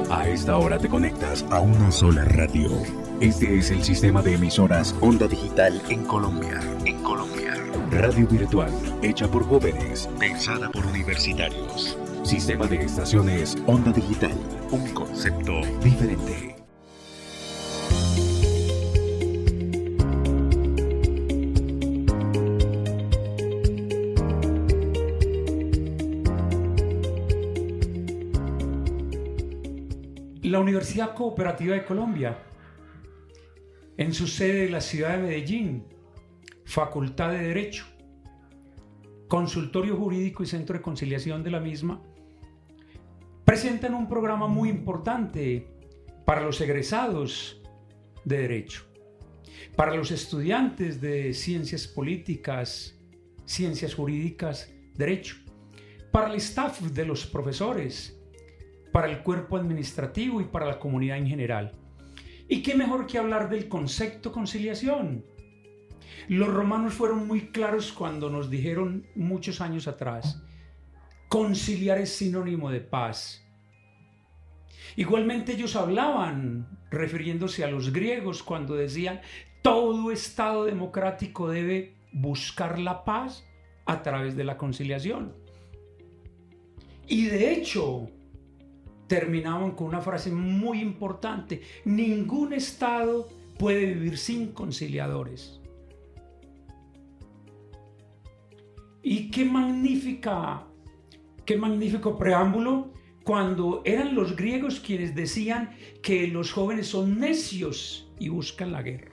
A esta hora te conectas a una sola radio. Este es el sistema de emisoras Onda Digital en Colombia. Radio virtual, hecha por jóvenes, pensada por universitarios. Sistema de estaciones Onda Digital, un concepto diferente. La Universidad Cooperativa de Colombia, en su sede en la ciudad de Medellín, Facultad de Derecho, Consultorio Jurídico y Centro de Conciliación de la misma, presentan un programa muy importante para los egresados de Derecho, para los estudiantes de Ciencias Políticas, Ciencias Jurídicas, Derecho, para el staff de los profesores, para el cuerpo administrativo y para la comunidad en general. ¿Y qué mejor que hablar del concepto conciliación? Los romanos fueron muy claros cuando nos dijeron muchos años atrás, conciliar es sinónimo de paz. Igualmente ellos hablaban, refiriéndose a los griegos, cuando decían, todo Estado democrático debe buscar la paz a través de la conciliación. Y de hecho, terminaban con una frase muy importante: ningún Estado puede vivir sin conciliadores. Y qué magnífico preámbulo cuando eran los griegos quienes decían que los jóvenes son necios y buscan la guerra.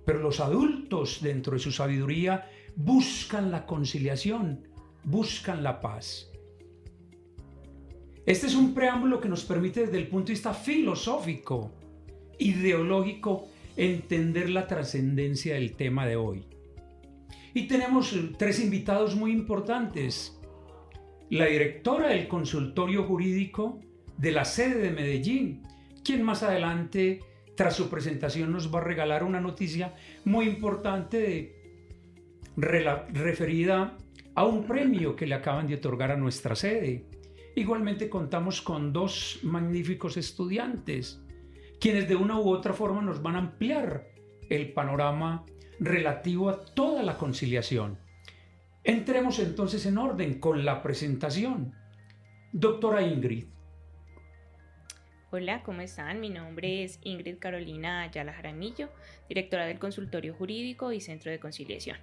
Pero los adultos, dentro de su sabiduría, buscan la conciliación, buscan la paz. Este es un preámbulo que nos permite desde el punto de vista filosófico, ideológico, entender la trascendencia del tema de hoy. Y tenemos tres invitados muy importantes. La directora del Consultorio Jurídico de la sede de Medellín, quien más adelante, tras su presentación, nos va a regalar una noticia muy importante referida a un premio que le acaban de otorgar a nuestra sede. Igualmente contamos con dos magníficos estudiantes, quienes de una u otra forma nos van a ampliar el panorama relativo a toda la conciliación. Entremos entonces en orden con la presentación. Doctora Ingrid. Hola, ¿cómo están? Mi nombre es Ingrid Carolina Ayala Jaramillo, directora del Consultorio Jurídico y Centro de Conciliación.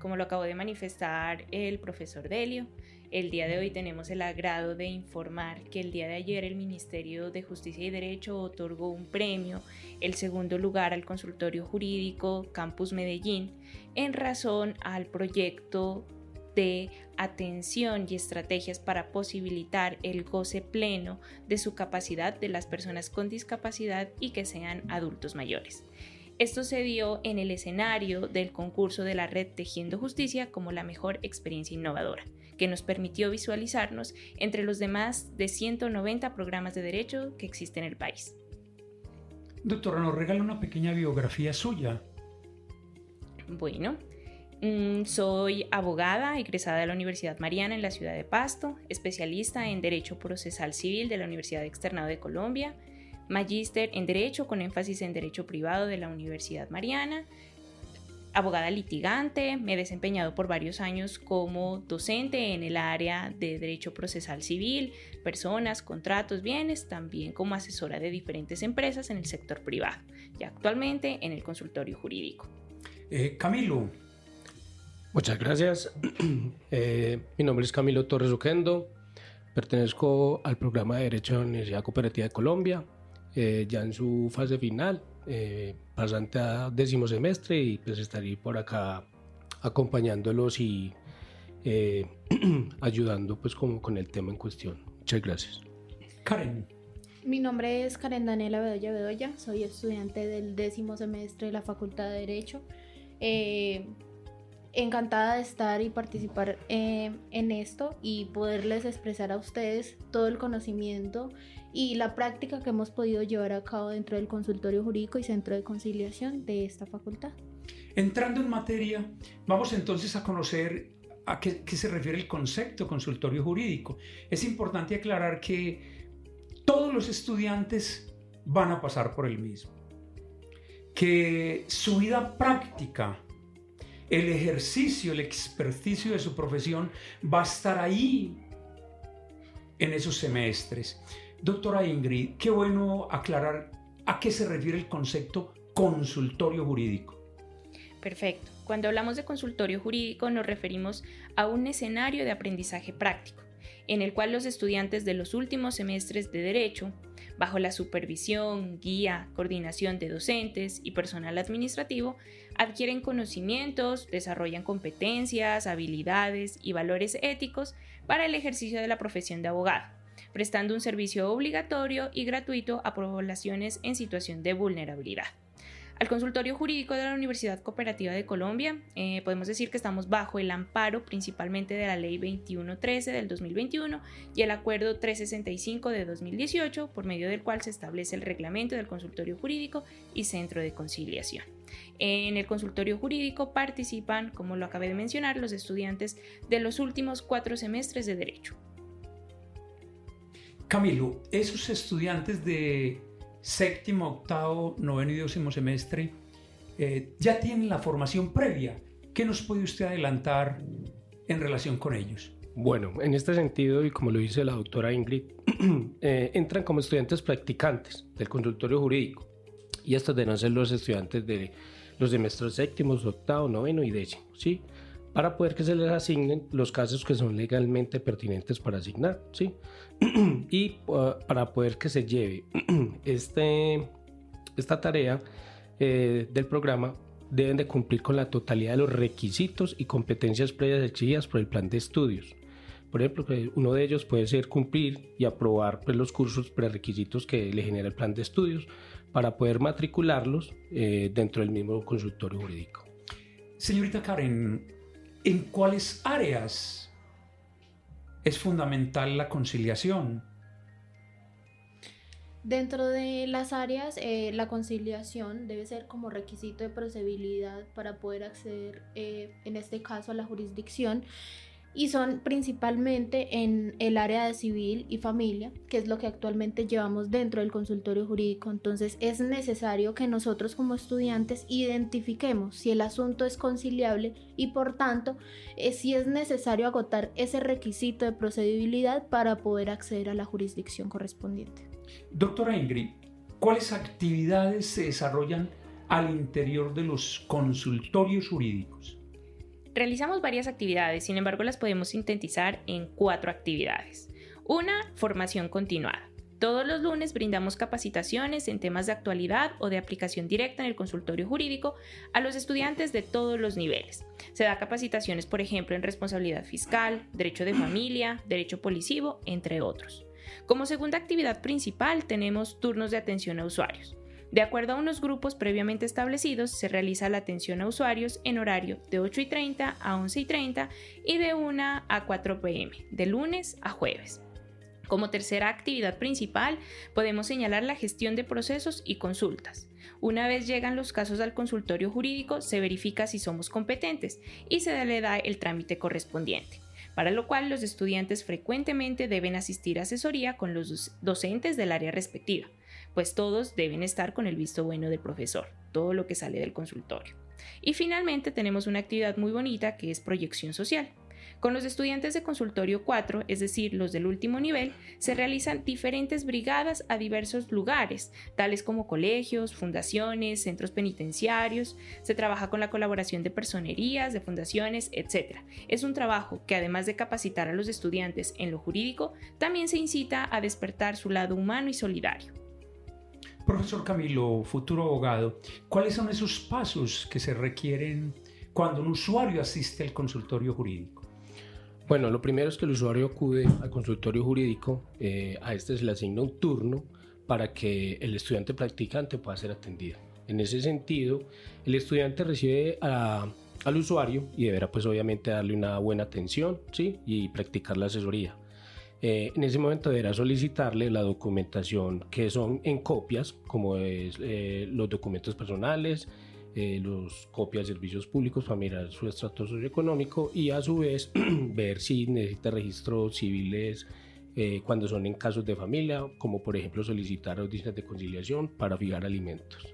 Como lo acabó de manifestar el profesor Delio, el día de hoy tenemos el agrado de informar que el día de ayer el Ministerio de Justicia y Derecho otorgó un premio, el segundo lugar al Consultorio Jurídico Campus Medellín, en razón al proyecto de atención y estrategias para posibilitar el goce pleno de su capacidad de las personas con discapacidad y que sean adultos mayores. Esto se dio en el escenario del concurso de la Red Tejiendo Justicia como la mejor experiencia innovadora, que nos permitió visualizarnos entre los demás de 190 programas de derecho que existen en el país. Doctora, nos regala una pequeña biografía suya. Bueno, soy abogada egresada de la Universidad Mariana en la ciudad de Pasto, especialista en Derecho Procesal Civil de la Universidad Externado de Colombia, magíster en Derecho con énfasis en Derecho Privado de la Universidad Mariana, abogada litigante. Me he desempeñado por varios años como docente en el área de Derecho Procesal Civil, personas, contratos, bienes, también como asesora de diferentes empresas en el sector privado y actualmente en el Consultorio Jurídico. Camilo. Muchas gracias. Mi nombre es Camilo Torres Oquendo, pertenezco al programa de Derecho de la Universidad Cooperativa de Colombia, ya en su fase final, pasante a 10º semestre, y pues estaré por acá acompañándolos y ayudando pues con el tema en cuestión. Muchas gracias. Karen. Mi nombre es Karen Daniela Bedoya, soy estudiante del 10º semestre de la Facultad de Derecho. Encantada de estar y participar en esto y poderles expresar a ustedes todo el conocimiento y la práctica que hemos podido llevar a cabo dentro del Consultorio Jurídico y Centro de Conciliación de esta facultad. Entrando en materia, vamos entonces a conocer a qué se refiere el concepto consultorio jurídico. Es importante aclarar que todos los estudiantes van a pasar por el mismo. Que su vida práctica, el ejercicio, el experticio de su profesión va a estar ahí en esos semestres. Doctora Ingrid, qué bueno aclarar a qué se refiere el concepto consultorio jurídico. Perfecto. Cuando hablamos de consultorio jurídico nos referimos a un escenario de aprendizaje práctico, en el cual los estudiantes de los últimos semestres de Derecho, bajo la supervisión, guía, coordinación de docentes y personal administrativo, adquieren conocimientos, desarrollan competencias, habilidades y valores éticos para el ejercicio de la profesión de abogado, prestando un servicio obligatorio y gratuito a poblaciones en situación de vulnerabilidad. Al Consultorio Jurídico de la Universidad Cooperativa de Colombia, podemos decir que estamos bajo el amparo principalmente de la Ley 2113 del 2021 y el Acuerdo 365 de 2018, por medio del cual se establece el reglamento del Consultorio Jurídico y Centro de Conciliación. En el Consultorio Jurídico participan, como lo acabé de mencionar, los estudiantes de los últimos 4 semestres de Derecho. Camilo, esos estudiantes de séptimo, octavo, noveno y 12º semestre ya tienen la formación previa. ¿Qué nos puede usted adelantar en relación con ellos? Bueno, en este sentido, y como lo dice la doctora Ingrid, entran como estudiantes practicantes del consultorio jurídico, y estos deben ser los estudiantes de los semestres séptimos, octavo, noveno y 10º, ¿sí? Para poder que se les asignen los casos que son legalmente pertinentes para asignar, ¿sí? Y para poder que se lleve esta tarea del programa, deben de cumplir con la totalidad de los requisitos y competencias previas exigidas por el plan de estudios. Por ejemplo, uno de ellos puede ser cumplir y aprobar pues, los cursos prerequisitos que le genera el plan de estudios para poder matricularlos dentro del mismo consultorio jurídico. Señorita Karen, ¿en cuáles áreas es fundamental la conciliación? Dentro de las áreas, la conciliación debe ser como requisito de procedibilidad para poder acceder, en este caso, a la jurisdicción, y son principalmente en el área de civil y familia, que es lo que actualmente llevamos dentro del consultorio jurídico. Entonces es necesario que nosotros como estudiantes identifiquemos si el asunto es conciliable y por tanto si es necesario agotar ese requisito de procedibilidad para poder acceder a la jurisdicción correspondiente. Doctora Ingrid, ¿cuáles actividades se desarrollan al interior de los consultorios jurídicos? Realizamos varias actividades, sin embargo las podemos sintetizar en 4 actividades. Una, formación continuada. Todos los lunes brindamos capacitaciones en temas de actualidad o de aplicación directa en el consultorio jurídico a los estudiantes de todos los niveles. Se da capacitaciones, por ejemplo, en responsabilidad fiscal, derecho de familia, derecho policivo, entre otros. Como segunda actividad principal tenemos turnos de atención a usuarios. De acuerdo a unos grupos previamente establecidos, se realiza la atención a usuarios en horario de 8:30 a 11:30 y de 1 a 4 p.m., de lunes a jueves. Como tercera actividad principal, podemos señalar la gestión de procesos y consultas. Una vez llegan los casos al consultorio jurídico, se verifica si somos competentes y se le da el trámite correspondiente, para lo cual los estudiantes frecuentemente deben asistir a asesoría con los docentes del área respectiva, pues todos deben estar con el visto bueno del profesor, todo lo que sale del consultorio. Y finalmente tenemos una actividad muy bonita que es proyección social. Con los estudiantes de consultorio 4, es decir, los del último nivel, se realizan diferentes brigadas a diversos lugares, tales como colegios, fundaciones, centros penitenciarios. Se trabaja con la colaboración de personerías, de fundaciones, etc. Es un trabajo que, además de capacitar a los estudiantes en lo jurídico, también se incita a despertar su lado humano y solidario. Profesor Camilo, futuro abogado, ¿cuáles son esos pasos que se requieren cuando un usuario asiste al consultorio jurídico? Bueno, lo primero es que el usuario acude al consultorio jurídico, a este se le asigna un turno para que el estudiante practicante pueda ser atendido. En ese sentido, el estudiante recibe al usuario y deberá pues obviamente darle una buena atención, ¿sí? Y practicar la asesoría. En ese momento deberá solicitarle la documentación que son en copias, como es los documentos personales, los copias de servicios públicos para mirar su estrato socioeconómico y a su vez ver si necesita registros civiles cuando son en casos de familia, como por ejemplo solicitar audiencias de conciliación para fijar alimentos.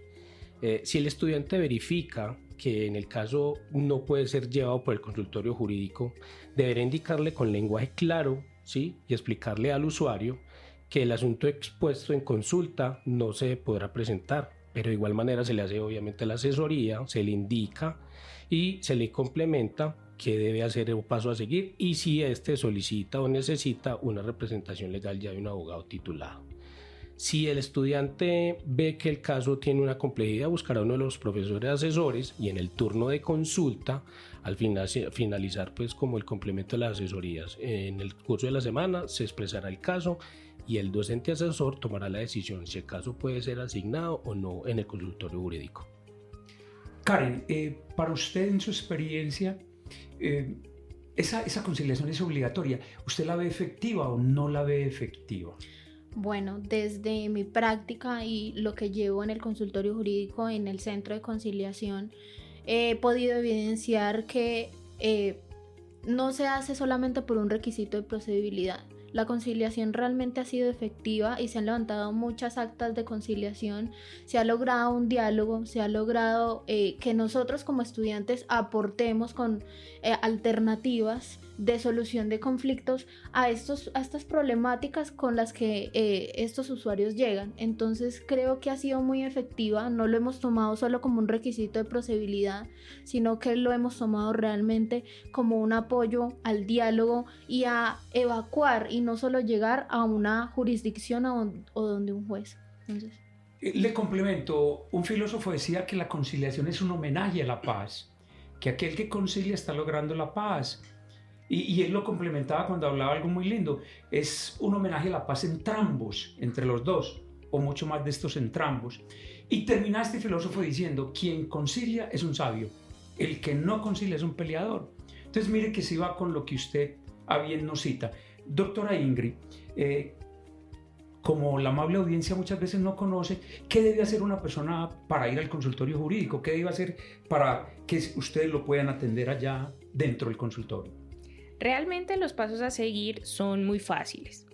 Si el estudiante verifica que en el caso no puede ser llevado por el consultorio jurídico, deberá indicarle con lenguaje claro, ¿sí?, y explicarle al usuario que el asunto expuesto en consulta no se podrá presentar, pero de igual manera se le hace obviamente la asesoría, se le indica y se le complementa qué debe hacer el paso a seguir y si éste solicita o necesita una representación legal ya de un abogado titulado. Si el estudiante ve que el caso tiene una complejidad, buscará a uno de los profesores asesores y en el turno de consulta, al finalizar pues como el complemento de las asesorías, en el curso de la semana se expresará el caso y el docente asesor tomará la decisión si el caso puede ser asignado o no en el consultorio jurídico. Karen, para usted en su experiencia, esa conciliación es obligatoria. ¿Usted la ve efectiva o no la ve efectiva? Bueno, desde mi práctica y lo que llevo en el consultorio jurídico en el centro de conciliación, he podido evidenciar que no se hace solamente por un requisito de procedibilidad. La conciliación realmente ha sido efectiva y se han levantado muchas actas de conciliación, se ha logrado un diálogo, se ha logrado que nosotros como estudiantes aportemos con alternativas de solución de conflictos a estas problemáticas con las que estos usuarios llegan. Entonces creo que ha sido muy efectiva, no lo hemos tomado solo como un requisito de procedibilidad, sino que lo hemos tomado realmente como un apoyo al diálogo y a evacuar y no solo llegar a una jurisdicción o donde un juez. Entonces, le complemento, un filósofo decía que la conciliación es un homenaje a la paz, que aquel que concilia está logrando la paz. Y él lo complementaba cuando hablaba algo muy lindo, es un homenaje a la paz entrambos, entre los dos, o mucho más de estos entrambos. Y termina este filósofo diciendo, quien concilia es un sabio, el que no concilia es un peleador. Entonces mire que se va con lo que usted a bien nos cita. Doctora Ingrid, como la amable audiencia muchas veces no conoce, ¿qué debe hacer una persona para ir al consultorio jurídico? ¿Qué debe hacer para que ustedes lo puedan atender allá dentro del consultorio? Realmente los pasos a seguir son muy fáciles.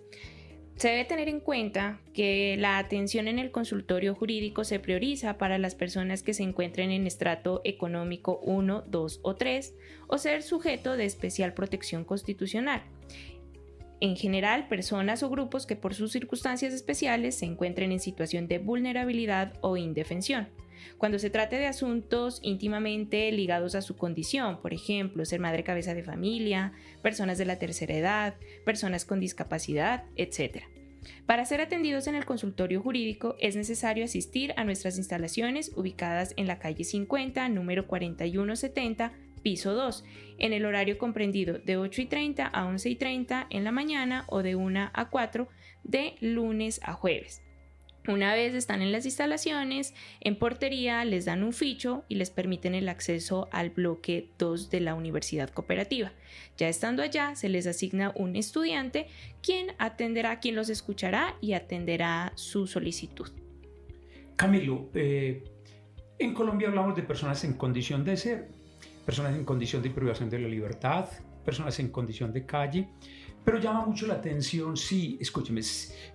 Se debe tener en cuenta que la atención en el consultorio jurídico se prioriza para las personas que se encuentren en estrato económico 1, 2 o 3 o ser sujeto de especial protección constitucional. En general, personas o grupos que por sus circunstancias especiales se encuentren en situación de vulnerabilidad o indefensión. Cuando se trate de asuntos íntimamente ligados a su condición, por ejemplo, ser madre cabeza de familia, personas de la tercera edad, personas con discapacidad, etc. Para ser atendidos en el consultorio jurídico es necesario asistir a nuestras instalaciones ubicadas en la calle 50, número 4170, piso 2, en el horario comprendido de 8:30 a 11:30 en la mañana o de 1 a 4 de lunes a jueves. Una vez están en las instalaciones, en portería les dan un ficho y les permiten el acceso al bloque 2 de la Universidad Cooperativa. Ya estando allá, se les asigna un estudiante quien los escuchará y atenderá su solicitud. Camilo, en Colombia hablamos de personas en condición de ser, personas en condición de privación de la libertad, personas en condición de calle. Pero llama mucho la atención, sí, escúcheme,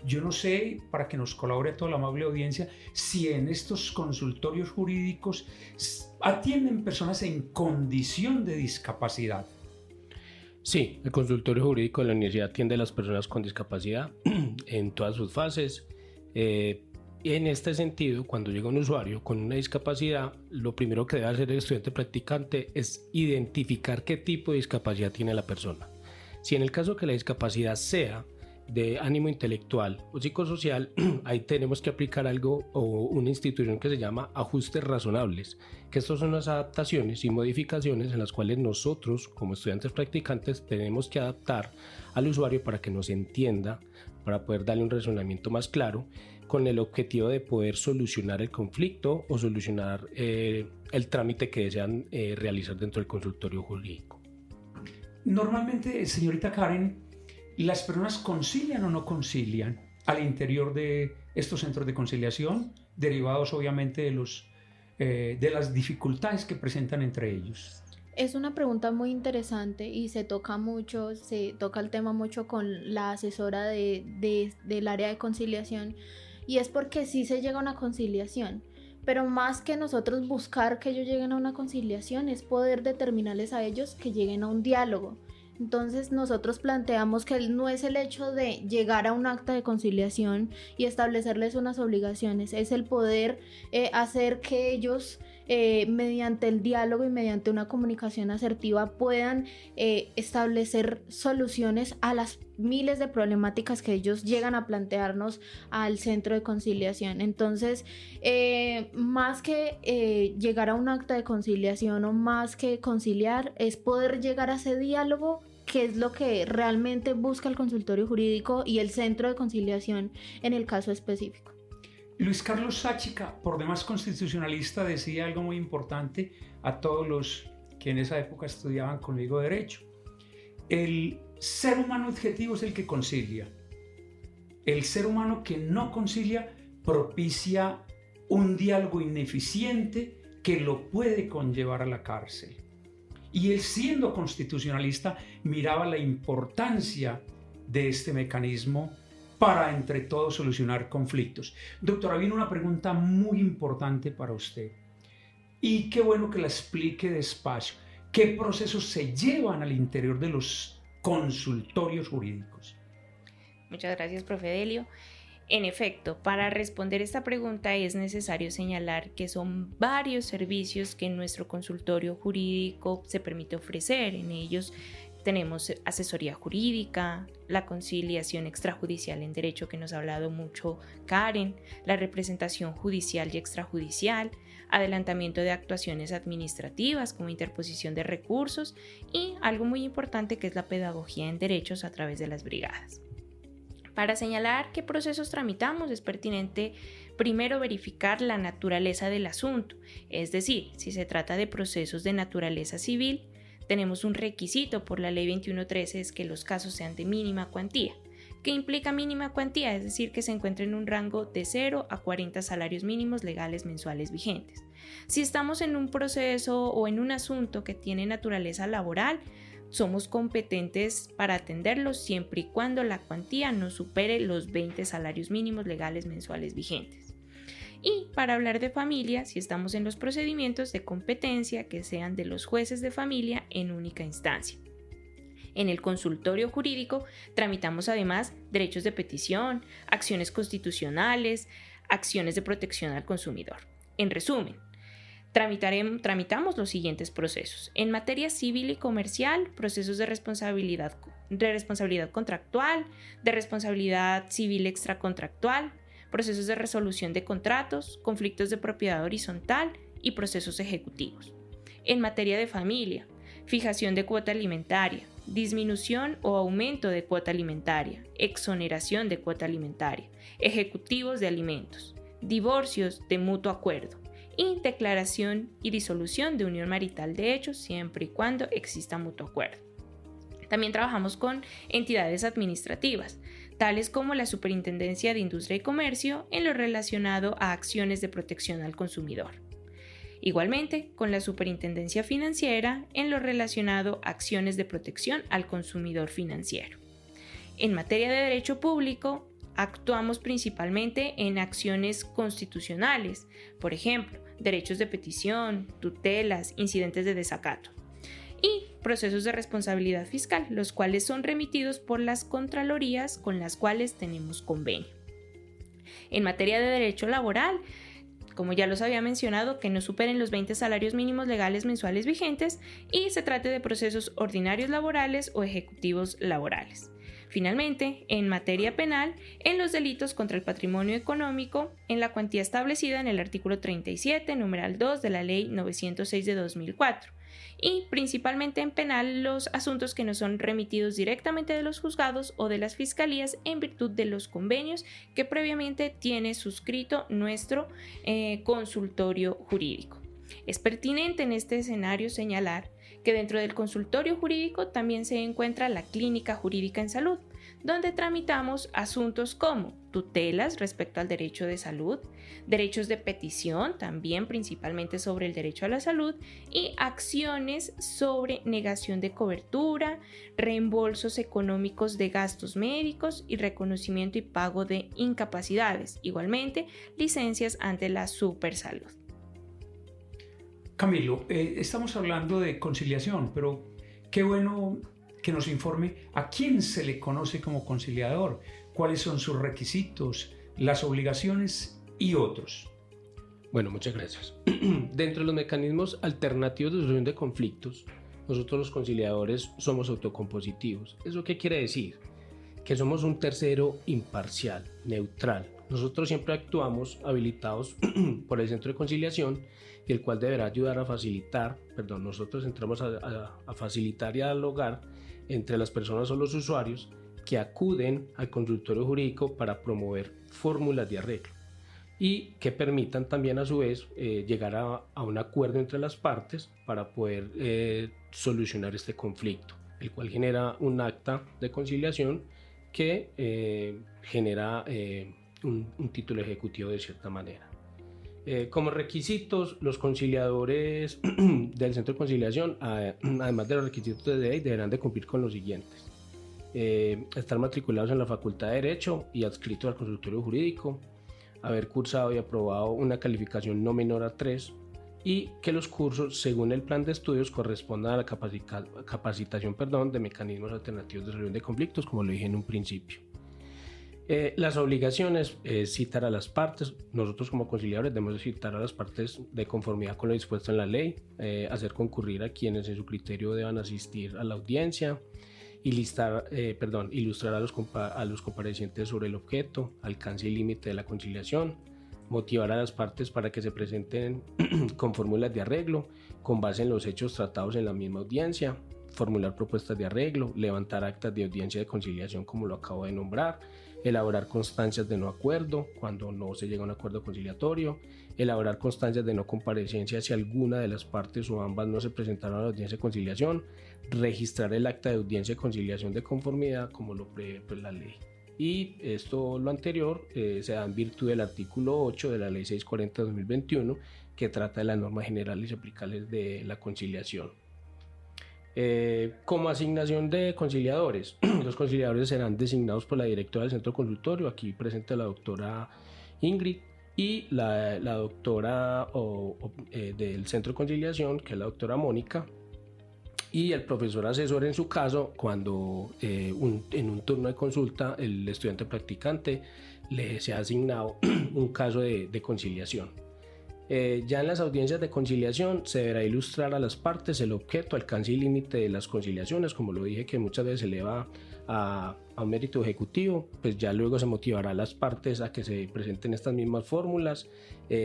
yo no sé, para que nos colabore toda la amable audiencia, si en estos consultorios jurídicos atienden personas en condición de discapacidad. Sí, el consultorio jurídico de la universidad atiende a las personas con discapacidad en todas sus fases. Y en este sentido, cuando llega un usuario con una discapacidad, lo primero que debe hacer el estudiante practicante es identificar qué tipo de discapacidad tiene la persona. Si en el caso que la discapacidad sea de ánimo intelectual o psicosocial, ahí tenemos que aplicar algo o una institución que se llama ajustes razonables, que estas son las adaptaciones y modificaciones en las cuales nosotros como estudiantes practicantes tenemos que adaptar al usuario para que nos entienda, para poder darle un razonamiento más claro, con el objetivo de poder solucionar el conflicto o solucionar el trámite que desean realizar dentro del consultorio jurídico. Normalmente, señorita Karen, ¿las personas concilian o no concilian al interior de estos centros de conciliación, derivados obviamente de las dificultades que presentan entre ellos? Es una pregunta muy interesante y se toca el tema mucho con la asesora del área de conciliación, y es porque sí se llega a una conciliación, pero más que nosotros buscar que ellos lleguen a una conciliación es poder determinarles a ellos que lleguen a un diálogo. Entonces nosotros planteamos que no es el hecho de llegar a un acta de conciliación y establecerles unas obligaciones, es el poder hacer que ellos mediante el diálogo y mediante una comunicación asertiva puedan establecer soluciones a las miles de problemáticas que ellos llegan a plantearnos al centro de conciliación. Entonces, más que llegar a un acta de conciliación o más que conciliar, es poder llegar a ese diálogo, que es lo que realmente busca el consultorio jurídico y el centro de conciliación en el caso específico. Luis Carlos Sáchica, por demás constitucionalista, decía algo muy importante a todos los que en esa época estudiaban conmigo Derecho. El ser humano objetivo es el que concilia. El ser humano que no concilia propicia un diálogo ineficiente que lo puede conllevar a la cárcel. Y él, siendo constitucionalista, miraba la importancia de este mecanismo para entre todos solucionar conflictos. Doctora, viene una pregunta muy importante para usted. Y qué bueno que la explique despacio. ¿Qué procesos se llevan al interior de los consultorios jurídicos? Muchas gracias, profe Delio. En efecto, para responder esta pregunta es necesario señalar que son varios servicios que en nuestro consultorio jurídico se permite ofrecer. En ellos tenemos asesoría jurídica, la conciliación extrajudicial en derecho, que nos ha hablado mucho Karen, la representación judicial y extrajudicial, adelantamiento de actuaciones administrativas como interposición de recursos y algo muy importante que es la pedagogía en derechos a través de las brigadas. Para señalar qué procesos tramitamos es pertinente primero verificar la naturaleza del asunto, es decir, si se trata de procesos de naturaleza civil, tenemos un requisito por la ley 2113, es que los casos sean de mínima cuantía. ¿Qué implica mínima cuantía? Es decir, que se encuentre en un rango de 0 a 40 salarios mínimos legales mensuales vigentes. Si estamos en un proceso o en un asunto que tiene naturaleza laboral, somos competentes para atenderlos siempre y cuando la cuantía no supere los 20 salarios mínimos legales mensuales vigentes. Y para hablar de familia, si estamos en los procedimientos de competencia que sean de los jueces de familia en única instancia. En el consultorio jurídico tramitamos además derechos de petición, acciones constitucionales, acciones de protección al consumidor. En resumen, tramitamos los siguientes procesos. En materia civil y comercial, procesos de responsabilidad contractual, de responsabilidad civil extracontractual, procesos de resolución de contratos, conflictos de propiedad horizontal y procesos ejecutivos. En materia de familia, fijación de cuota alimentaria, disminución o aumento de cuota alimentaria, exoneración de cuota alimentaria, ejecutivos de alimentos, divorcios de mutuo acuerdo y declaración y disolución de unión marital de hecho siempre y cuando exista mutuo acuerdo. También trabajamos con entidades administrativas, tales como la Superintendencia de Industria y Comercio en lo relacionado a acciones de protección al consumidor. Igualmente, con la Superintendencia Financiera en lo relacionado a acciones de protección al consumidor financiero. En materia de derecho público, actuamos principalmente en acciones constitucionales, por ejemplo, derechos de petición, tutelas, incidentes de desacato. Y procesos de responsabilidad fiscal, los cuales son remitidos por las contralorías con las cuales tenemos convenio. En materia de derecho laboral, como ya los había mencionado, que no superen los 20 salarios mínimos legales mensuales vigentes y se trate de procesos ordinarios laborales o ejecutivos laborales. Finalmente, en materia penal, en los delitos contra el patrimonio económico, en la cuantía establecida en el artículo 37, numeral 2 de la Ley 906 de 2004. Y principalmente en penal los asuntos que nos son remitidos directamente de los juzgados o de las fiscalías en virtud de los convenios que previamente tiene suscrito nuestro consultorio jurídico. Es pertinente en este escenario señalar que dentro del consultorio jurídico también se encuentra la clínica jurídica en salud, donde tramitamos asuntos como tutelas respecto al derecho de salud, derechos de petición, también principalmente sobre el derecho a la salud, y acciones sobre negación de cobertura, reembolsos económicos de gastos médicos y reconocimiento y pago de incapacidades. Igualmente, licencias ante la Supersalud. Camilo, estamos hablando de conciliación, pero qué bueno que nos informe a quién se le conoce como conciliador, cuáles son sus requisitos, las obligaciones y otros. Bueno, muchas gracias. Dentro de los mecanismos alternativos de solución de conflictos, nosotros los conciliadores somos autocompositivos. ¿Eso qué quiere decir? Que somos un tercero imparcial, neutral. Nosotros siempre actuamos habilitados por el Centro de Conciliación y el cual deberá ayudar a facilitar, nosotros entramos a facilitar y a dialogar entre las personas o los usuarios que acuden al consultorio jurídico para promover fórmulas de arreglo y que permitan también a su vez llegar a un acuerdo entre las partes para poder solucionar este conflicto, el cual genera un acta de conciliación que genera un título ejecutivo de cierta manera. Como requisitos, los conciliadores del Centro de Conciliación, además de los requisitos de ley, deberán de cumplir con los siguientes: estar matriculados en la Facultad de Derecho y adscritos al consultorio jurídico, haber cursado y aprobado una calificación no menor a 3 y que los cursos, según el plan de estudios, correspondan a la capacitación de mecanismos alternativos de solución de conflictos, como lo dije en un principio. Las obligaciones es citar a las partes. Nosotros como conciliadores debemos citar a las partes de conformidad con lo dispuesto en la ley, hacer concurrir a quienes en su criterio deban asistir a la audiencia, ilustrar a los comparecientes sobre el objeto, alcance y límite de la conciliación, motivar a las partes para que se presenten con fórmulas de arreglo con base en los hechos tratados en la misma audiencia, formular propuestas de arreglo, levantar actas de audiencia de conciliación como lo acabo de nombrar, elaborar constancias de no acuerdo cuando no se llega a un acuerdo conciliatorio, elaborar constancias de no comparecencia si alguna de las partes o ambas no se presentaron a la audiencia de conciliación, registrar el acta de audiencia de conciliación de conformidad como lo prevé la ley. Y lo anterior se da en virtud del artículo 8 de la ley 640/2021, que trata de las normas generales y aplicables de la conciliación. Como asignación de conciliadores, los conciliadores serán designados por la directora del centro consultorio, aquí presente la doctora Ingrid, y la doctora del centro de conciliación, que es la doctora Mónica, y el profesor asesor en su caso, cuando en un turno de consulta el estudiante practicante le sea asignado un caso de conciliación. Ya en las audiencias de conciliación se deberá ilustrar a las partes el objeto, alcance y límite de las conciliaciones, como lo dije, que muchas veces se eleva a un mérito ejecutivo. Pues ya luego se motivará a las partes a que se presenten estas mismas fórmulas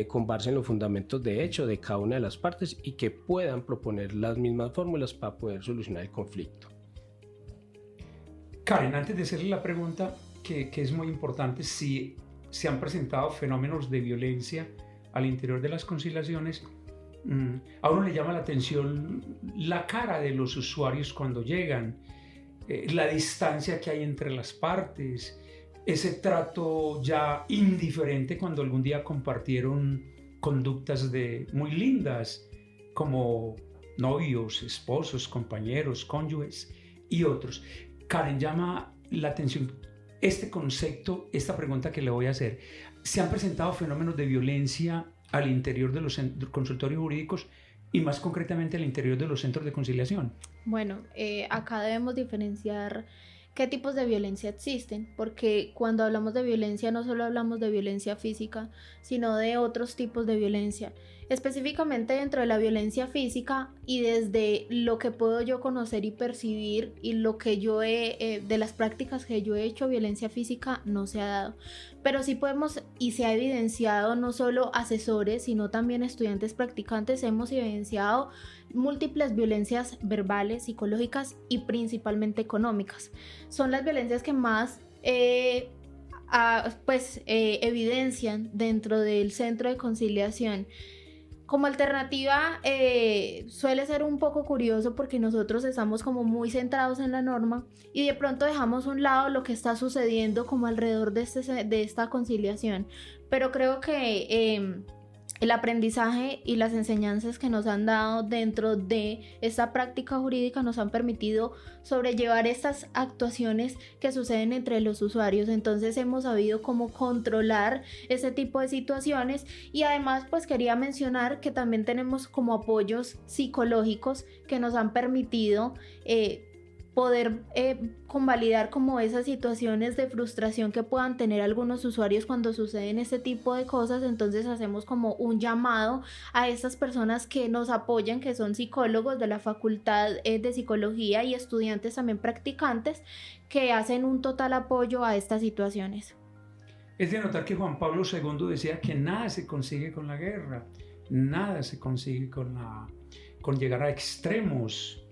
con base en los fundamentos de hecho de cada una de las partes y que puedan proponer las mismas fórmulas para poder solucionar el conflicto. Karen, antes de hacerle la pregunta, que es muy importante, si se han presentado fenómenos de violencia al interior de las conciliaciones, a uno le llama la atención la cara de los usuarios cuando llegan, la distancia que hay entre las partes, ese trato ya indiferente cuando algún día compartieron conductas muy lindas, como novios, esposos, compañeros, cónyuges y otros. Karen, llama la atención este concepto, esta pregunta que le voy a hacer. ¿Se han presentado fenómenos de violencia al interior de los consultorios jurídicos y más concretamente al interior de los centros de conciliación? Bueno, acá debemos diferenciar qué tipos de violencia existen, porque cuando hablamos de violencia no solo hablamos de violencia física, sino de otros tipos de violencia. Específicamente dentro de la violencia física y desde lo que puedo yo conocer y percibir y lo que yo de las prácticas que yo he hecho, violencia física no se ha dado. Pero sí podemos y se ha evidenciado, no solo asesores, sino también estudiantes practicantes, hemos evidenciado múltiples violencias verbales, psicológicas y principalmente económicas. Son las violencias que más evidencian dentro del centro de conciliación. Como alternativa, suele ser un poco curioso porque nosotros estamos como muy centrados en la norma y de pronto dejamos a un lado lo que está sucediendo como alrededor de esta conciliación. Pero creo que el aprendizaje y las enseñanzas que nos han dado dentro de esta práctica jurídica nos han permitido sobrellevar estas actuaciones que suceden entre los usuarios. Entonces hemos sabido cómo controlar ese tipo de situaciones y además pues quería mencionar que también tenemos como apoyos psicológicos que nos han permitido poder convalidar como esas situaciones de frustración que puedan tener algunos usuarios cuando suceden este tipo de cosas. Entonces hacemos como un llamado a estas personas que nos apoyan, que son psicólogos de la Facultad de Psicología y estudiantes también practicantes que hacen un total apoyo a estas situaciones. Es de notar que Juan Pablo II decía que nada se consigue con la guerra, nada se consigue con llegar a extremos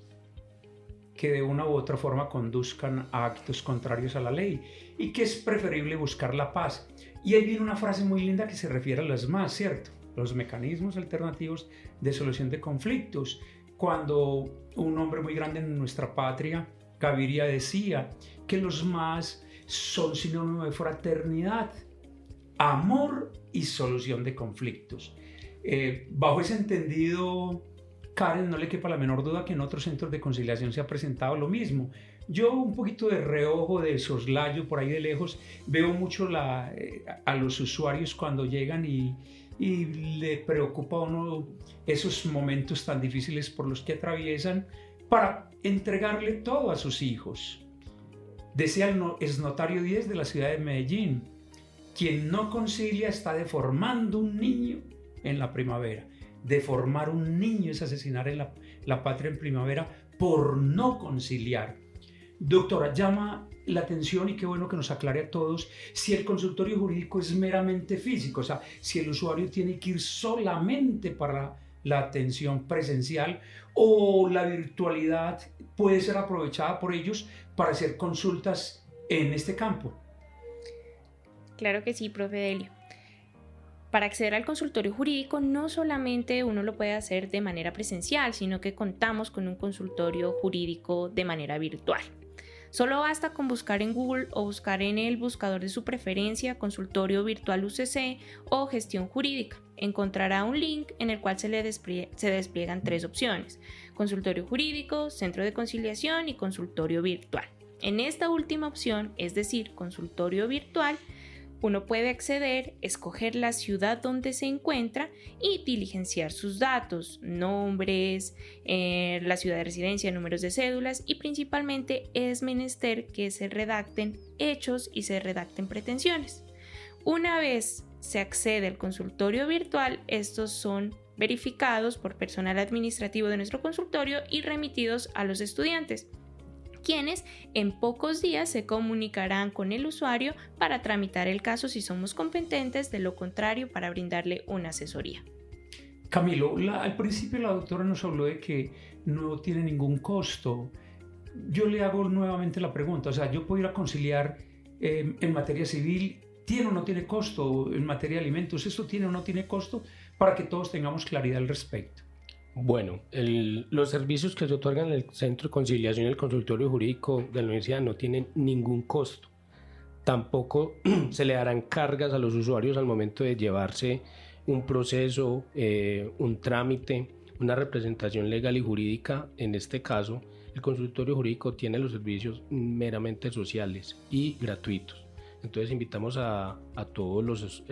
que de una u otra forma conduzcan a actos contrarios a la ley y que es preferible buscar la paz. Y ahí viene una frase muy linda que se refiere a las más, ¿cierto? Los mecanismos alternativos de solución de conflictos. Cuando un hombre muy grande en nuestra patria, Gaviria, decía que los más son sinónimo de fraternidad, amor y solución de conflictos. Bajo ese entendido, Karen, no le quepa la menor duda que en otros centros de conciliación se ha presentado lo mismo. Yo un poquito de reojo, de soslayo, por ahí de lejos, veo mucho a los usuarios cuando llegan y le preocupa a uno esos momentos tan difíciles por los que atraviesan para entregarle todo a sus hijos. Decía el exnotario 10 de la ciudad de Medellín: quien no concilia está deformando un niño en la primavera. Deformar un niño es asesinar en la patria en primavera por no conciliar. Doctora, llama la atención y qué bueno que nos aclare a todos si el consultorio jurídico es meramente físico, o sea, si el usuario tiene que ir solamente para la atención presencial o la virtualidad puede ser aprovechada por ellos para hacer consultas en este campo. Claro que sí, profe Delio. Para acceder al consultorio jurídico no solamente uno lo puede hacer de manera presencial, sino que contamos con un consultorio jurídico de manera virtual. Solo basta con buscar en Google o buscar en el buscador de su preferencia Consultorio Virtual UCC o Gestión Jurídica. Encontrará un link en el cual se despliegan 3 opciones: consultorio jurídico, centro de conciliación y consultorio virtual. En esta última opción, es decir, consultorio virtual, uno puede acceder, escoger la ciudad donde se encuentra y diligenciar sus datos, nombres, la ciudad de residencia, números de cédulas, y principalmente es menester que se redacten hechos y se redacten pretensiones. Una vez se accede al consultorio virtual, estos son verificados por personal administrativo de nuestro consultorio y remitidos a los estudiantes, quienes en pocos días se comunicarán con el usuario para tramitar el caso si somos competentes, de lo contrario para brindarle una asesoría. Camilo, al principio la doctora nos habló de que no tiene ningún costo. Yo le hago nuevamente la pregunta, o sea, yo puedo ir a conciliar en materia civil, ¿tiene o no tiene costo? En materia de alimentos, ¿esto tiene o no tiene costo? Para que todos tengamos claridad al respecto. Bueno, los servicios que se otorgan en el Centro de Conciliación y el Consultorio Jurídico de la Universidad no tienen ningún costo. Tampoco se le darán cargas a los usuarios al momento de llevarse un proceso, un trámite, una representación legal y jurídica. En este caso, el Consultorio Jurídico tiene los servicios meramente sociales y gratuitos. Entonces invitamos a todos los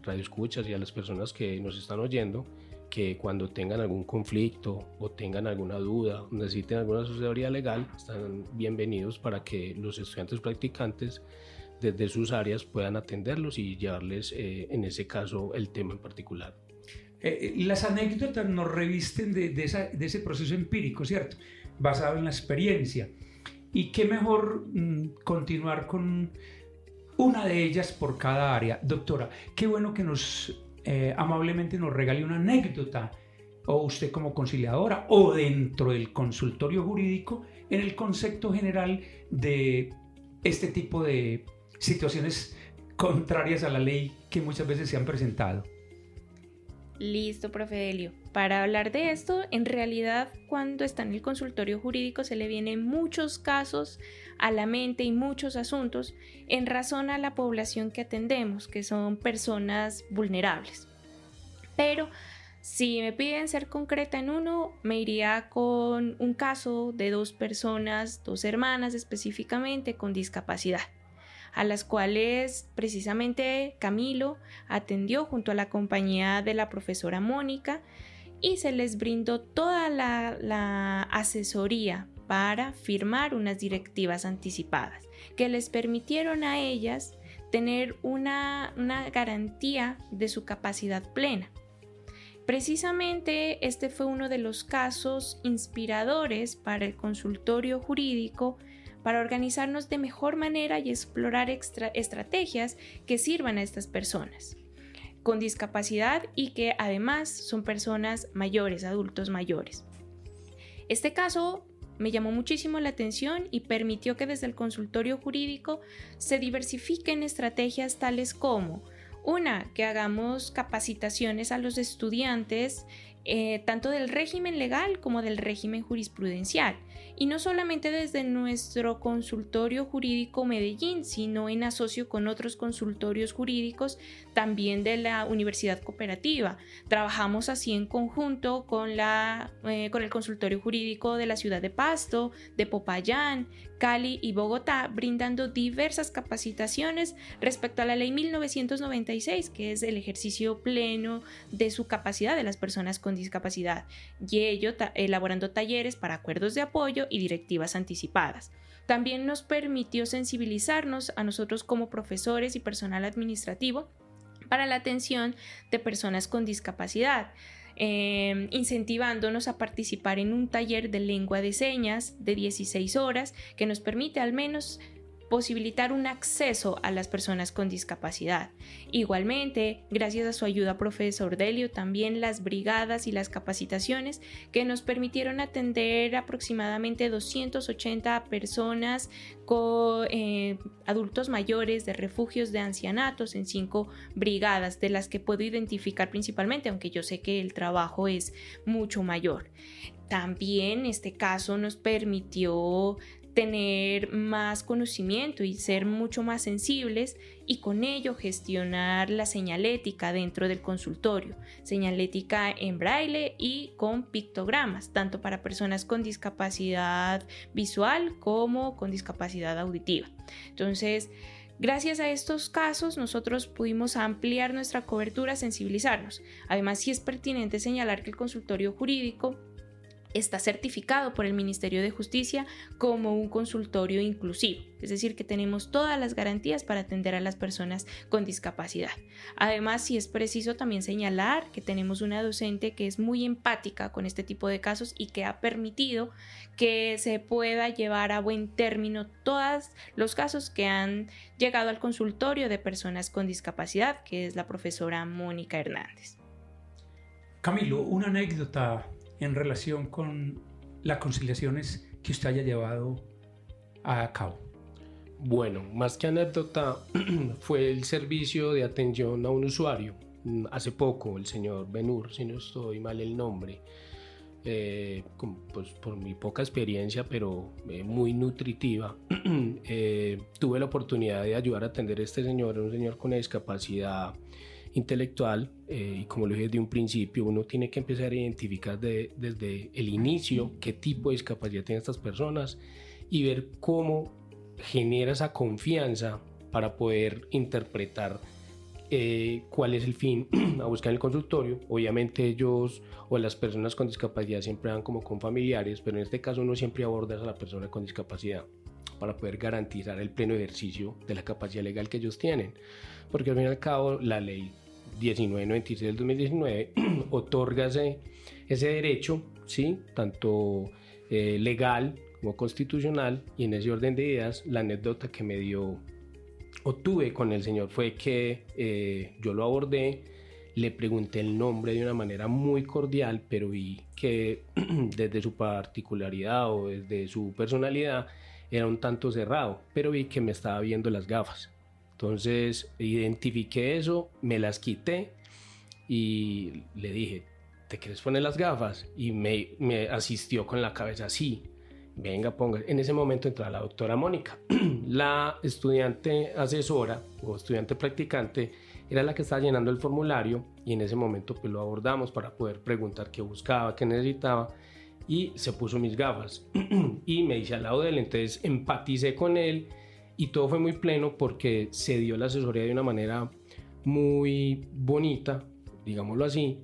radioescuchas y a las personas que nos están oyendo que cuando tengan algún conflicto o tengan alguna duda o necesiten alguna asesoría legal, están bienvenidos para que los estudiantes practicantes desde sus áreas puedan atenderlos y llevarles en ese caso el tema en particular. Las anécdotas nos revisten de ese proceso empírico, ¿cierto? Basado en la experiencia. Y qué mejor continuar con una de ellas por cada área. Doctora, qué bueno que amablemente nos regale una anécdota, o usted como conciliadora o dentro del consultorio jurídico, en el concepto general de este tipo de situaciones contrarias a la ley que muchas veces se han presentado. Listo, profe Delio. Para hablar de esto, en realidad cuando está en el consultorio jurídico se le vienen muchos casos a la mente y muchos asuntos en razón a la población que atendemos, que son personas vulnerables. Pero si me piden ser concreta en uno, me iría con un caso de 2 personas, 2 hermanas específicamente con discapacidad, a las cuales precisamente Camilo atendió junto a la compañía de la profesora Mónica y se les brindó toda la asesoría para firmar unas directivas anticipadas que les permitieron a ellas tener una garantía de su capacidad plena. Precisamente este fue uno de los casos inspiradores para el consultorio jurídico para organizarnos de mejor manera y explorar estrategias que sirvan a estas personas con discapacidad y que además son personas mayores, adultos mayores. Este caso me llamó muchísimo la atención y permitió que desde el consultorio jurídico se diversifiquen estrategias tales como que hagamos capacitaciones a los estudiantes tanto del régimen legal como del régimen jurisprudencial, y no solamente desde nuestro consultorio jurídico Medellín, sino en asocio con otros consultorios jurídicos también de la Universidad Cooperativa. Trabajamos así en conjunto con el consultorio jurídico de la ciudad de Pasto, de Popayán, Cali y Bogotá, brindando diversas capacitaciones respecto a la ley 1996, que es el ejercicio pleno de su capacidad de las personas con discapacidad, y ello elaborando talleres para acuerdos de apoyo y directivas anticipadas. También nos permitió sensibilizarnos a nosotros como profesores y personal administrativo para la atención de personas con discapacidad, incentivándonos a participar en un taller de lengua de señas de 16 horas que nos permite al menos posibilitar un acceso a las personas con discapacidad. Igualmente, gracias a su ayuda, profesor Delio, también las brigadas y las capacitaciones que nos permitieron atender aproximadamente 280 personas con adultos mayores de refugios de ancianatos en 5 brigadas, de las que puedo identificar principalmente, aunque yo sé que el trabajo es mucho mayor. También este caso nos permitió tener más conocimiento y ser mucho más sensibles, y con ello gestionar la señalética dentro del consultorio, señalética en braille y con pictogramas, tanto para personas con discapacidad visual como con discapacidad auditiva. Entonces, gracias a estos casos nosotros pudimos ampliar nuestra cobertura, sensibilizarnos. Además, sí es pertinente señalar que el consultorio jurídico está certificado por el Ministerio de Justicia como un consultorio inclusivo, es decir, que tenemos todas las garantías para atender a las personas con discapacidad. Además, sí es preciso también señalar que tenemos una docente que es muy empática con este tipo de casos y que ha permitido que se pueda llevar a buen término todos los casos que han llegado al consultorio de personas con discapacidad, que es la profesora Mónica Hernández. Camilo, una anécdota en relación con las conciliaciones que usted haya llevado a cabo. Bueno, más que anécdota, fue el servicio de atención a un usuario. Hace poco, el señor Benur, si no estoy mal el nombre, pues por mi poca experiencia, pero muy nutritiva, tuve la oportunidad de ayudar a atender a este señor, un señor con discapacidad intelectual, y como lo dije desde un principio, uno tiene que empezar a identificar desde el inicio qué tipo de discapacidad tienen estas personas y ver cómo genera esa confianza para poder interpretar cuál es el fin a buscar en el consultorio. Obviamente ellos o las personas con discapacidad siempre van como con familiares, pero en este caso uno siempre aborda a la persona con discapacidad para poder garantizar el pleno ejercicio de la capacidad legal que ellos tienen, porque al fin y al cabo la ley 1996 del 2019 otorga ese derecho, ¿sí? Tanto legal como constitucional, y en ese orden de ideas la anécdota que me dio o tuve con el señor fue que yo lo abordé, le pregunté el nombre de una manera muy cordial, pero vi que desde su particularidad o desde su personalidad era un tanto cerrado, pero vi que me estaba viendo las gafas. Entonces identifiqué eso, me las quité y le dije, ¿te quieres poner las gafas? Y me asistió con la cabeza, sí, venga, ponga. En ese momento entra la doctora Mónica, la estudiante asesora o estudiante practicante, era la que estaba llenando el formulario, y en ese momento pues lo abordamos para poder preguntar qué buscaba, qué necesitaba, y se puso mis gafas y me dice al lado de él, entonces empaticé con él y todo fue muy pleno porque se dio la asesoría de una manera muy bonita, digámoslo así,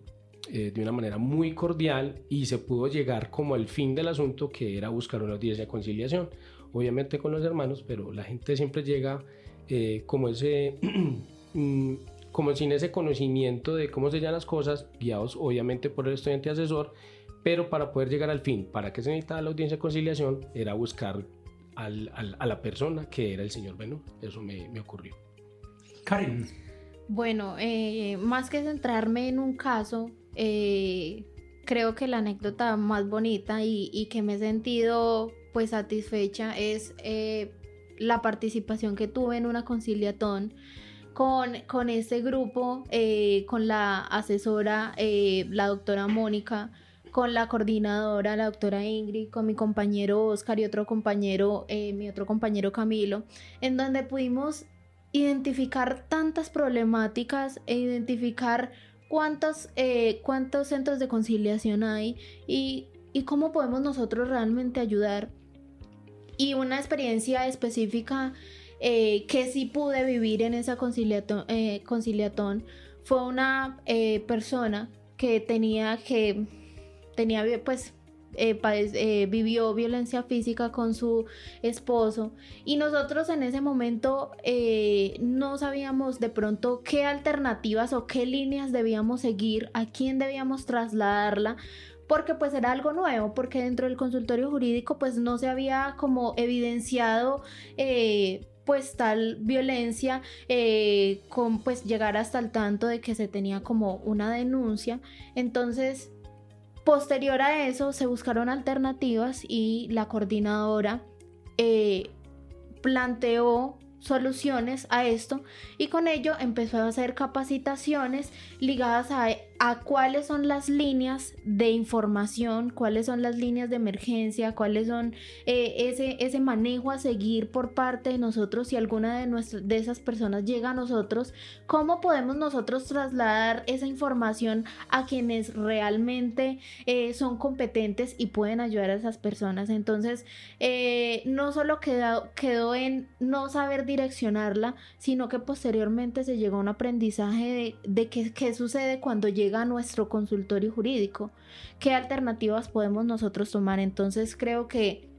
de una manera muy cordial, y se pudo llegar como al fin del asunto, que era buscar una audiencia de conciliación, obviamente con los hermanos, pero la gente siempre llega como sin ese conocimiento de cómo se llaman las cosas, guiados obviamente por el estudiante asesor, pero para poder llegar al fin, ¿para qué se necesitaba la audiencia de conciliación? Era buscar a la persona que era el señor Benú. Eso me ocurrió. Karen. Bueno, más que centrarme en un caso, creo que la anécdota más bonita y que me he sentido pues satisfecha es la participación que tuve en una conciliatón con este grupo, con la asesora, la doctora Mónica, con la coordinadora, la doctora Ingrid, con mi compañero Oscar y otro compañero, mi otro compañero Camilo, en donde pudimos identificar tantas problemáticas e identificar cuántos centros de conciliación hay y cómo podemos nosotros realmente ayudar. Y una experiencia específica que sí pude vivir en esa conciliatón fue una persona que vivió violencia física con su esposo, y nosotros en ese momento no sabíamos de pronto qué alternativas o qué líneas debíamos seguir, a quién debíamos trasladarla, porque pues era algo nuevo, porque dentro del consultorio jurídico pues no se había como evidenciado pues tal violencia, con pues llegar hasta el tanto de que se tenía como una denuncia. Entonces, posterior a eso se buscaron alternativas y la coordinadora planteó soluciones a esto, y con ello empezó a hacer capacitaciones ligadas a cuáles son las líneas de información, cuáles son las líneas de emergencia, cuáles son ese manejo a seguir por parte de nosotros. Si alguna de esas personas llega a nosotros, cómo podemos nosotros trasladar esa información a quienes realmente son competentes y pueden ayudar a esas personas. Entonces no solo quedó en no saber direccionarla, sino que posteriormente se llegó a un aprendizaje de qué sucede cuando llega a nuestro consultorio jurídico, qué alternativas podemos nosotros tomar. Entonces creo que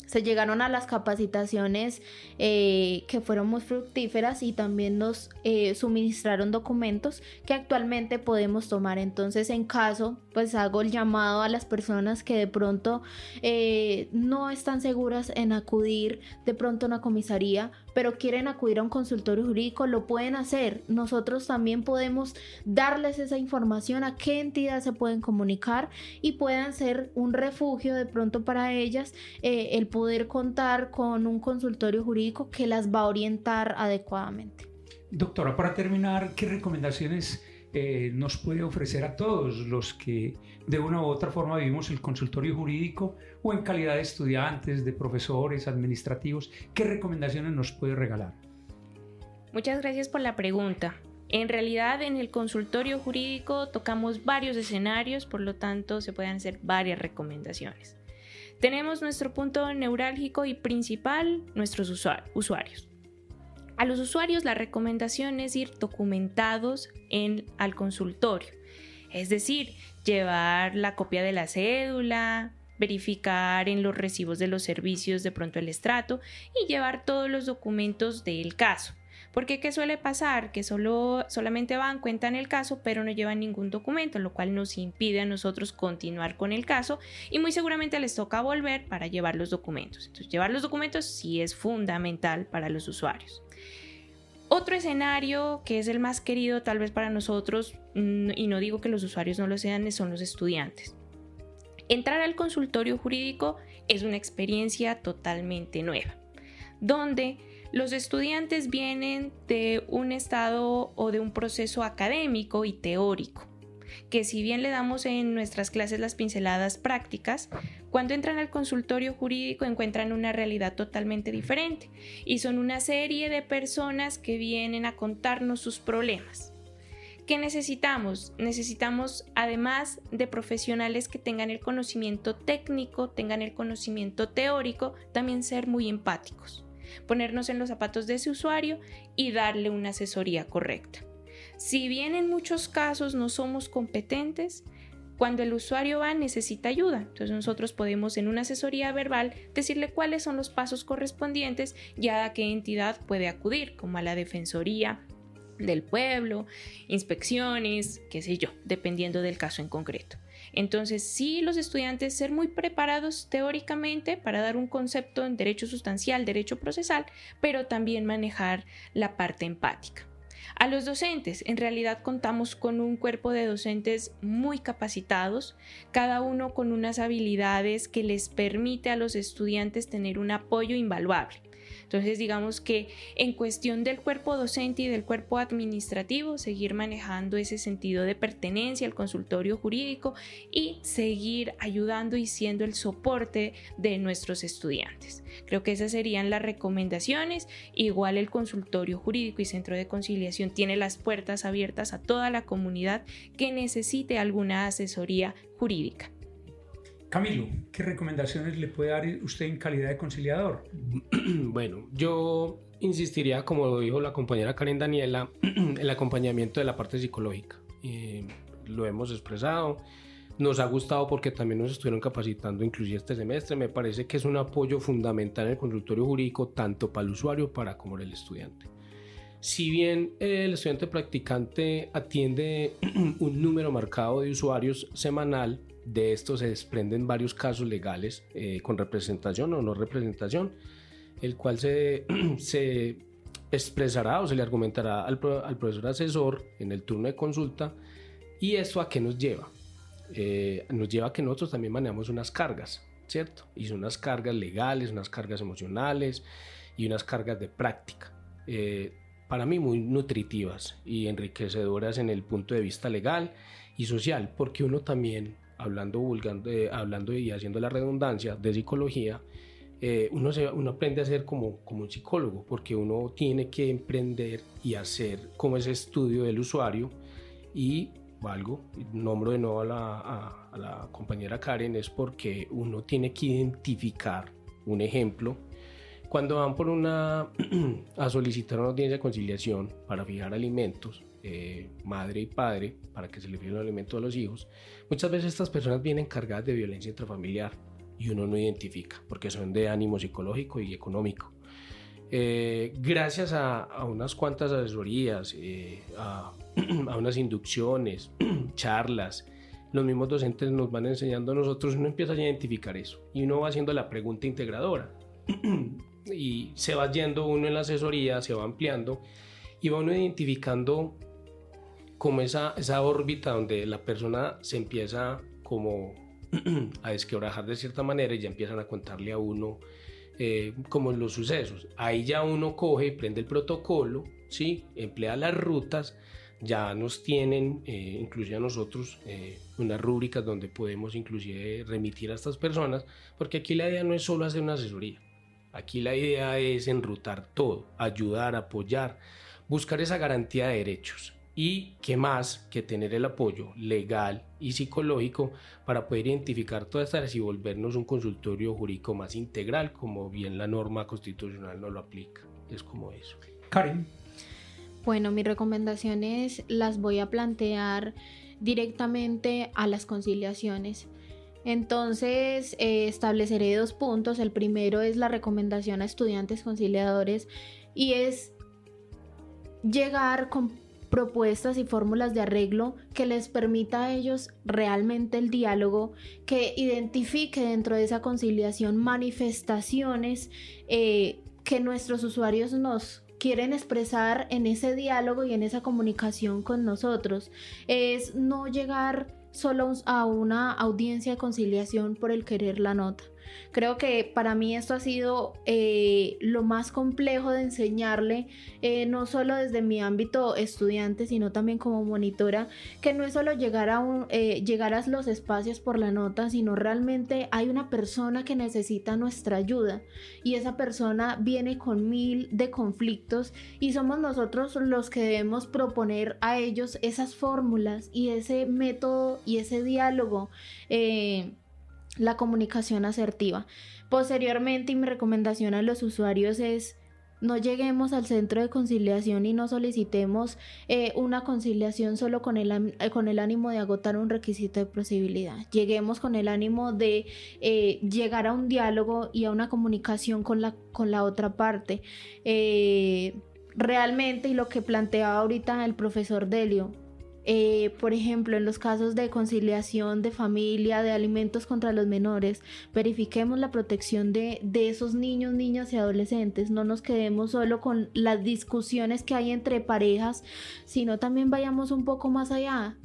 se llegaron a las capacitaciones que fueron muy fructíferas, y también nos suministraron documentos que actualmente podemos tomar. Entonces, en caso, pues hago el llamado a las personas que de pronto no están seguras en acudir de pronto a una comisaría, pero quieren acudir a un consultorio jurídico, lo pueden hacer. Nosotros también podemos darles esa información, a qué entidad se pueden comunicar, y puedan ser un refugio de pronto para ellas, el poder contar con un consultorio jurídico que las va a orientar adecuadamente. Doctora, para terminar, ¿qué recomendaciones nos puede ofrecer a todos los que de una u otra forma vivimos el consultorio jurídico, o en calidad de estudiantes, de profesores, administrativos? ¿Qué recomendaciones nos puede regalar? Muchas gracias por la pregunta. En realidad, en el consultorio jurídico tocamos varios escenarios, por lo tanto se pueden hacer varias recomendaciones. Tenemos nuestro punto neurálgico y principal, nuestros usuarios. A los usuarios la recomendación es ir documentados al consultorio, es decir, llevar la copia de la cédula, verificar en los recibos de los servicios de pronto el estrato y llevar todos los documentos del caso. Porque ¿qué suele pasar? Que solamente van, cuentan el caso, pero no llevan ningún documento, lo cual nos impide a nosotros continuar con el caso, y muy seguramente les toca volver para llevar los documentos. Entonces, llevar los documentos sí es fundamental para los usuarios. Otro escenario que es el más querido tal vez para nosotros, y no digo que los usuarios no lo sean, son los estudiantes. Entrar al consultorio jurídico es una experiencia totalmente nueva, donde Los estudiantes vienen de un estado o de un proceso académico y teórico, que si bien le damos en nuestras clases las pinceladas prácticas, cuando entran al consultorio jurídico encuentran una realidad totalmente diferente y son una serie de personas que vienen a contarnos sus problemas. ¿Qué necesitamos? Necesitamos, además de profesionales que tengan el conocimiento técnico, tengan el conocimiento teórico, también ser muy empáticos, ponernos en los zapatos de ese usuario y darle una asesoría correcta. Si bien en muchos casos no somos competentes, cuando el usuario va necesita ayuda. Entonces nosotros podemos en una asesoría verbal decirle cuáles son los pasos correspondientes y a qué entidad puede acudir, como a la Defensoría del Pueblo, inspecciones, qué sé yo, dependiendo del caso en concreto. Entonces, sí, los estudiantes ser muy preparados teóricamente para dar un concepto en derecho sustancial, derecho procesal, pero también manejar la parte empática. A los docentes, en realidad contamos con un cuerpo de docentes muy capacitados, cada uno con unas habilidades que les permite a los estudiantes tener un apoyo invaluable. Entonces, digamos que en cuestión del cuerpo docente y del cuerpo administrativo, seguir manejando ese sentido de pertenencia al consultorio jurídico y seguir ayudando y siendo el soporte de nuestros estudiantes. Creo que esas serían las recomendaciones. Igual el consultorio jurídico y centro de conciliación tiene las puertas abiertas a toda la comunidad que necesite alguna asesoría jurídica. Camilo, ¿qué recomendaciones le puede dar usted en calidad de conciliador? Bueno, yo insistiría, como dijo la compañera Karen Daniela, el acompañamiento de la parte psicológica. Lo hemos expresado, nos ha gustado porque también nos estuvieron capacitando inclusive este semestre. Me parece que es un apoyo fundamental en el consultorio jurídico tanto para el usuario como para el estudiante. Si bien el estudiante practicante atiende un número marcado de usuarios semanal, de esto se desprenden varios casos legales con representación o no representación, el cual se expresará o se le argumentará al profesor asesor en el turno de consulta. ¿Y esto a qué nos lleva? Nos lleva a que nosotros también manejamos unas cargas, ¿cierto? Y son unas cargas legales, unas cargas emocionales y unas cargas de práctica. Para mí muy nutritivas y enriquecedoras en el punto de vista legal y social, porque uno también, hablando y haciendo la redundancia de psicología, uno aprende a ser como un psicólogo, porque uno tiene que emprender y hacer como ese estudio del usuario. Y nombro de nuevo a la compañera Karen, es porque uno tiene que identificar un ejemplo. Cuando van a solicitar una audiencia de conciliación para fijar alimentos, madre y padre, para que se le fijen los alimentos a los hijos, muchas veces estas personas vienen cargadas de violencia intrafamiliar y uno no identifica porque son de ánimo psicológico y económico. Gracias a unas cuantas asesorías, a unas inducciones, charlas, los mismos docentes nos van enseñando a nosotros, uno empieza a identificar eso y uno va haciendo la pregunta integradora y se va yendo uno en la asesoría, se va ampliando y va uno identificando como esa órbita donde la persona se empieza como a desquebrajar de cierta manera y ya empiezan a contarle a uno como los sucesos. Ahí ya uno coge, prende el protocolo, ¿sí? Emplea las rutas, ya nos tienen, inclusive a nosotros, unas rúbricas donde podemos inclusive remitir a estas personas, porque aquí la idea no es solo hacer una asesoría, aquí la idea es enrutar todo, ayudar, apoyar, buscar esa garantía de derechos. Y qué más que tener el apoyo legal y psicológico para poder identificar todas estas y volvernos un consultorio jurídico más integral, como bien la norma constitucional nos lo aplica. Es como eso. Karen. Bueno, mis recomendaciones las voy a plantear directamente a las conciliaciones. Entonces, estableceré 2 puntos. El primero es la recomendación a estudiantes conciliadores y es llegar con propuestas y fórmulas de arreglo que les permita a ellos realmente el diálogo, que identifique dentro de esa conciliación manifestaciones que nuestros usuarios nos quieren expresar en ese diálogo y en esa comunicación con nosotros. Es no llegar solo a una audiencia de conciliación por el querer la nota, Creo que para mí esto ha sido lo más complejo de enseñarle, no solo desde mi ámbito estudiante, sino también como monitora, que no es solo llegar a los espacios por la nota, sino realmente hay una persona que necesita nuestra ayuda y esa persona viene con 1000 de conflictos y somos nosotros los que debemos proponer a ellos esas fórmulas y ese método y ese diálogo, la comunicación asertiva. Posteriormente, y mi recomendación a los usuarios es: no lleguemos al centro de conciliación y no solicitemos una conciliación solo con el ánimo de agotar un requisito de procedibilidad. Lleguemos con el ánimo de llegar a un diálogo y a una comunicación con la otra parte. Realmente, y lo que planteaba ahorita el profesor Delio, por ejemplo, en los casos de conciliación de familia, de alimentos contra los menores, verifiquemos la protección de esos niños, niñas y adolescentes. No nos quedemos solo con las discusiones que hay entre parejas, sino también vayamos un poco más allá.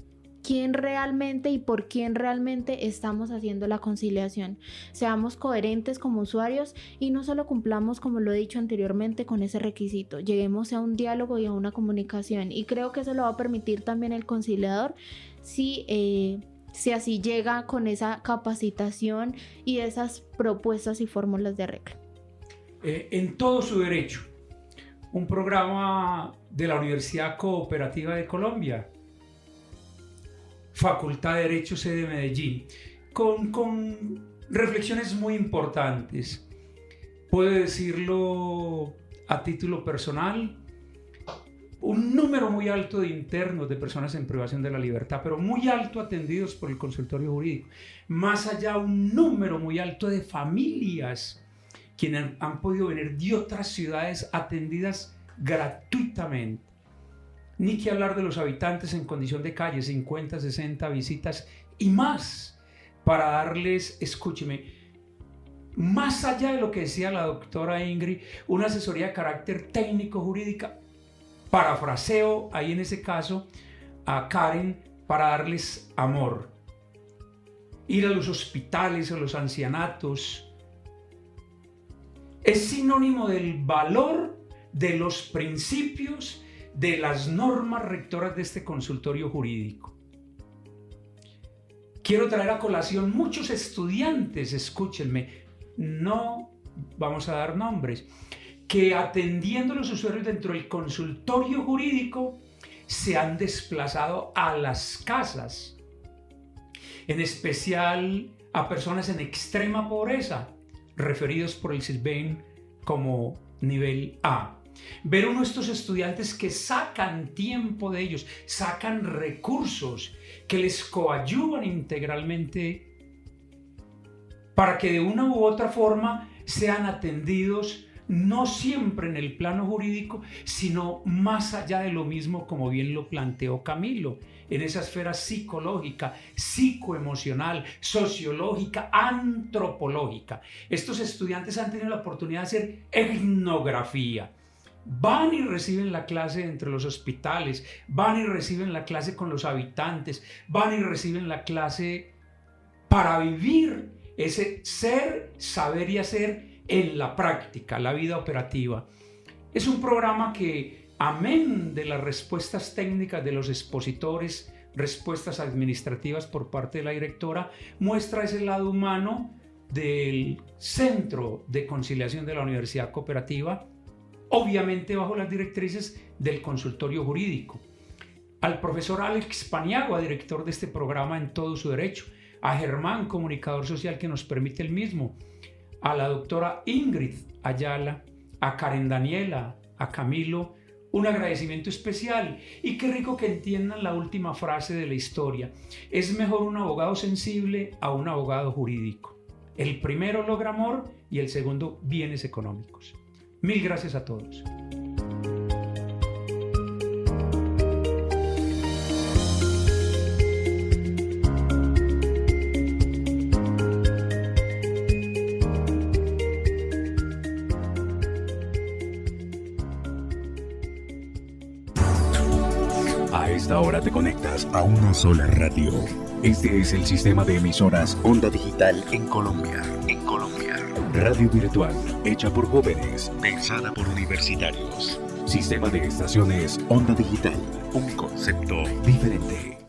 ¿Quién realmente y por quién realmente estamos haciendo la conciliación? Seamos coherentes como usuarios y no solo cumplamos, como lo he dicho anteriormente, con ese requisito. Lleguemos a un diálogo y a una comunicación, y creo que eso lo va a permitir también el conciliador si así llega con esa capacitación y esas propuestas y fórmulas de arreglo. En todo su derecho, un programa de la Universidad Cooperativa de Colombia, Facultad de Derecho, sede Medellín, con reflexiones muy importantes. Puedo decirlo a título personal: un número muy alto de internos, de personas en privación de la libertad, pero muy alto atendidos por el consultorio jurídico. Más allá, un número muy alto de familias quienes han podido venir de otras ciudades atendidas gratuitamente. Ni que hablar de los habitantes en condición de calle, 50, 60 visitas y más, para darles, escúcheme, más allá de lo que decía la doctora Ingrid, una asesoría de carácter técnico-jurídica. Parafraseo ahí en ese caso a Karen, para darles amor. Ir a los hospitales, a los ancianatos, es sinónimo del valor de los principios, de las normas rectoras de este consultorio jurídico. Quiero traer a colación muchos estudiantes, escúchenme, no vamos a dar nombres, que atendiendo a los usuarios dentro del consultorio jurídico se han desplazado a las casas, en especial a personas en extrema pobreza, referidos por el CISBEN como nivel A. Ver uno de estos estudiantes que sacan tiempo de ellos, sacan recursos que les coadyuvan integralmente para que de una u otra forma sean atendidos, no siempre en el plano jurídico, sino más allá de lo mismo, como bien lo planteó Camilo, en esa esfera psicológica, psicoemocional, sociológica, antropológica. Estos estudiantes han tenido la oportunidad de hacer etnografía. Van y reciben la clase entre los hospitales, van y reciben la clase con los habitantes, van y reciben la clase para vivir ese ser, saber y hacer en la práctica, la vida operativa. Es un programa que, amén de las respuestas técnicas de los expositores, respuestas administrativas por parte de la directora, muestra ese lado humano del Centro de Conciliación de la Universidad Cooperativa, obviamente bajo las directrices del consultorio jurídico. Al profesor Alex Paniagua, director de este programa en todo su derecho, a Germán, comunicador social que nos permite el mismo, a la doctora Ingrid Ayala, a Karen Daniela, a Camilo, un agradecimiento especial. Y qué rico que entiendan la última frase de la historia: es mejor un abogado sensible a un abogado jurídico. El primero logra amor y el segundo bienes económicos. Mil gracias a todos. esta hora te conectas a una sola radio. Este es el sistema de emisoras Onda Digital en Colombia. En Colombia. Radio virtual, hecha por jóvenes, pensada por universitarios. Sistema de estaciones Onda Digital. Un concepto diferente.